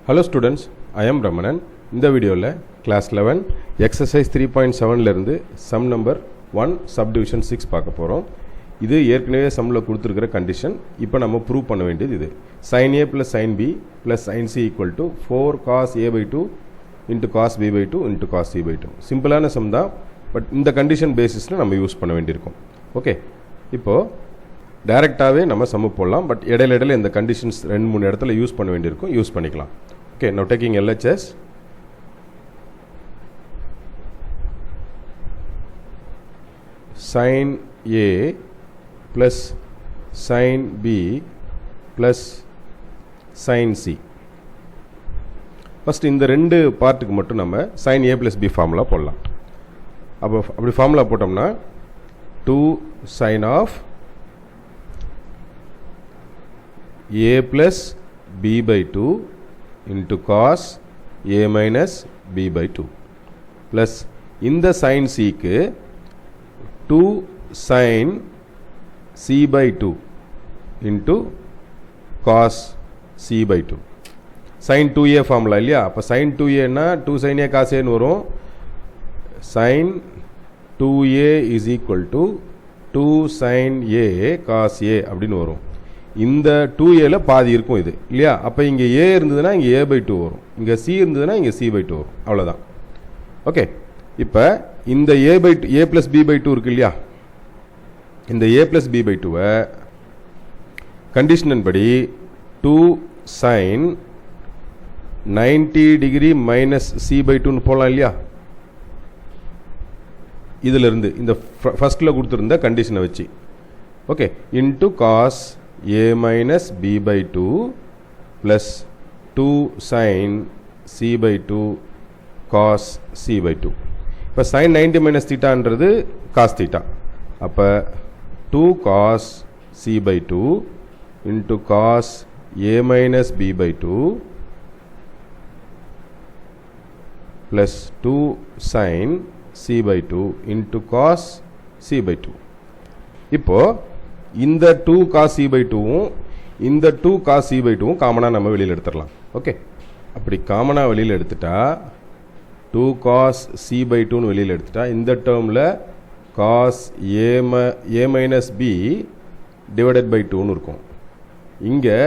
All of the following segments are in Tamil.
Hello students, I am Ramanan. இந்த வீடியோவில் class 11 exercise 3.7 இருந்து sum number 1 subdivision 6 பார்க்க போகிறோம். இது ஏற்கனவே சம்மில் கொடுத்துருக்கிற கண்டிஷன். இப்போ நம்ம ப்ரூவ் பண்ண வேண்டியது இது. sin a plus sin b plus sin c equal to 4 cos a by 2 into cos b by 2 into cos c by 2. சிம்பிளான சம் தான், பட் இந்த கண்டிஷன் பேசிஸில் நம்ம யூஸ் பண்ண வேண்டியிருக்கும். ஓகே, இப்போது டைரெக்டாகவே நம்ம சம்மு போடலாம், பட் இடையில இந்த கண்டிஷன்ஸ் 2-3 இடத்துல யூஸ் பண்ண வேண்டியிருக்கும், யூஸ் பண்ணிக்கலாம். Okay, now taking LHS. sin A plus sin B plus sin C. First இந்த ரெண்டு பார்ட்டுக்கு மட்டும் நம்ம sin A plus B formula போடலாம். அப்படி ஃபார்முலா போட்டோம்னா 2 sin of A plus B by 2 into cos A minus B by 2 plus இந்த sin C க்கு 2 sin C by 2 into cos C by 2 sin 2A formula இல்லையா? அப்போ sin 2A னா 2 sin A cos A ன்னு வரும். sin 2A is equal to 2 sin A cos A அப்படின்னு வரும். இந்த 2Aல பாதி இருக்கும் இது இல்லையா? அப்போ இங்கே A இருந்ததுன்னா இங்கே A by 2 வரும், இங்கே C இருந்ததுன்னா இங்கே C by 2 வரும், அவ்வளோதான். ஓகே, இப்போ இந்த A plus B by 2 இருக்கு இல்லையா? இந்த A plus B by 2-வை கண்டிஷனின் படி 2 sin 90 degree minus C by 2ன்னு போகலாம் இல்லையா? இதிலிருந்து இந்த ஃபஸ்ட்டில் கொடுத்துருந்த கண்டிஷனை வச்சு okay into cos A minus B by 2 plus 2 sin C by 2 cos C by 2. இப்போ sin 90 minus thetaன்றது cos theta. அப்போ 2 cos C by 2 into cos A minus B by 2 plus 2 sin C by 2 into cos C by 2. இப்போ இந்த 2 cos C by 2வும் இந்த 2 cos C by 2வும் காமனாக நம்ம வெளியில் எடுத்துடலாம். ஓகே, அப்படி காமனாக வெளியில் எடுத்துட்டா 2 cos C by 2ன்னு வெளியில் எடுத்துட்டா இந்த டேர்மில் cos A minus B divided by 2ன்னு இருக்கும். இங்கே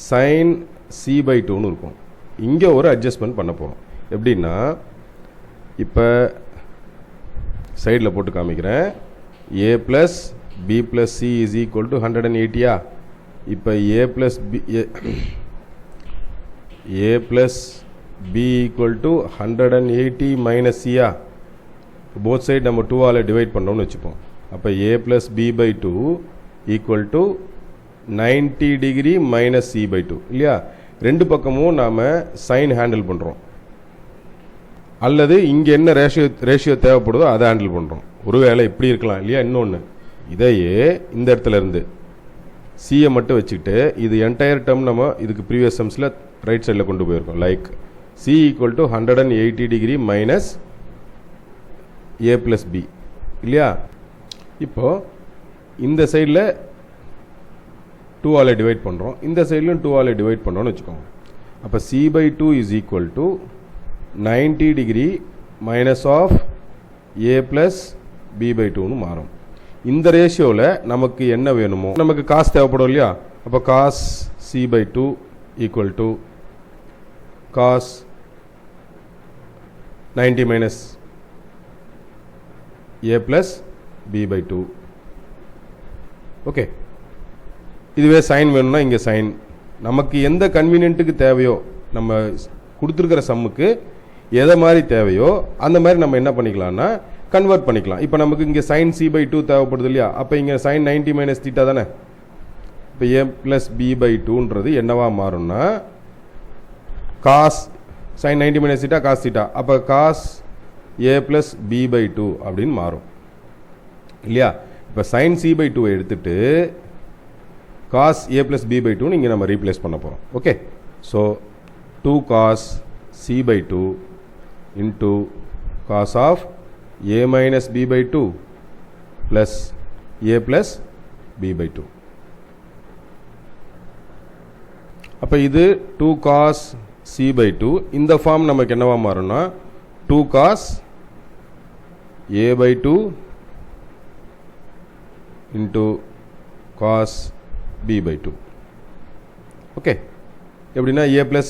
sin C by 2ன்னு இருக்கும். இங்கே ஒரு அட்ஜஸ்ட்மெண்ட் பண்ண போகிறோம். எப்படின்னா இப்போ சைடில் போட்டு காமிக்கிறேன். A plus B plus C is equal to 180. இப்போ A plus B equal to 180 minus C. Both side நம்ம 2ஆல் டிவைட் பண்ணோம்னு வச்சுப்போம். அப்போ A plus B by 2 equal to 90 degree minus C by 2 இல்லையா? ரெண்டு பக்கமும் நாம் சைன் ஹேண்டில் பண்ணுறோம், அல்லது இங்கே என்ன ரேஷியோ தேவைப்படுதோ அதை ஹேண்டில் பண்ணுறோம். ஒருவேளை இப்படி இருக்கலாம் இல்லையா? இன்னொன்று இதையே இந்த இடத்துல இருந்து சியை மட்டும் வச்சுக்கிட்டு இது என்டையர் டேர்ம் நம்ம இதுக்கு ப்ரீவியஸ் சம்ஸில் ரைட் சைடில் கொண்டு போயிருக்கோம். Like C equal to 180 degree minus A plus B இல்லையா? இப்போது இந்த சைடில் 2ஆல் டிவைட் பண்ணுறோம், இந்த சைட்லையும் 2ஆல் டிவைட் பண்ணுறோன்னு வச்சுக்கோங்க. அப்போ C by 2 is equal to 90 degree minus of A plus B by 2ன்னு மாறும். இந்த ரேஷியோவில் நமக்கு என்ன வேணுமோ, நமக்கு காஸ் தேவைப்படும் இல்லையா? அப்போ cos C by 2 equal to cos 90 minus A plus B by 2. Okay, இதுவே சைன் வேணும்னா இங்கே சைன் நமக்கு எந்த கன்வீனியன்ட்டுக்கு தேவையோ, நம்ம கொடுத்துருக்கிற சம்முக்கு எதை மாதிரி தேவையோ அந்த மாதிரி நம்ம என்ன பண்ணிக்கலாம்னா கன்வெர்ட் பண்ணிக்கலாம். இப்போ நமக்கு இங்கே sin C by 2 தேவைப்படுது இல்லையா? அப்போ இங்கே sin 90 minus theta தானே? இப்போ A plus B by 2ன்றது என்னவா மாறும்னா cos sin 90 minus theta cos theta. அப்போ cos A plus B by 2 அப்படின்னு மாறும் இல்லையா? இப்போ sin C by 2 எடுத்துட்டு cos A plus B by 2ன்னு இங்கே நம்ம ரீப்ளேஸ் பண்ண போகிறோம். Okay, so 2 cos C by 2 into cos of A minus B by 2 plus A plus B by 2. அப்போ இது 2 cos c/2 இந்த ஃபார்ம் நமக்கு என்னவா மாறும்னா 2 cos a/2 into cos b/2. Okay, எப்படின்னா a plus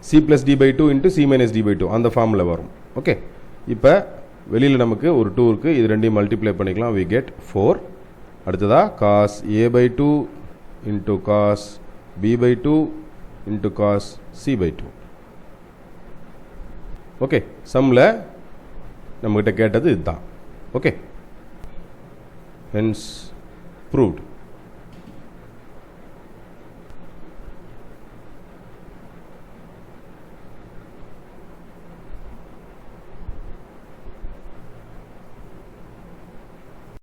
c plus d/2 into c minus d/2 அந்த ஃபார்மில் வரும். ஓகே, இப்போ வெளியில் நமக்கு ஒரு 2 இருக்குது, இது ரெண்டையும் மல்டிப்ளை பண்ணிக்கலாம், we get 4. அடுத்ததா cos a/2 into cos b/2 into cos c/2. Okay, சம்மில் நம்மகிட்ட கேட்டது இதுதான். Okay, hence proved.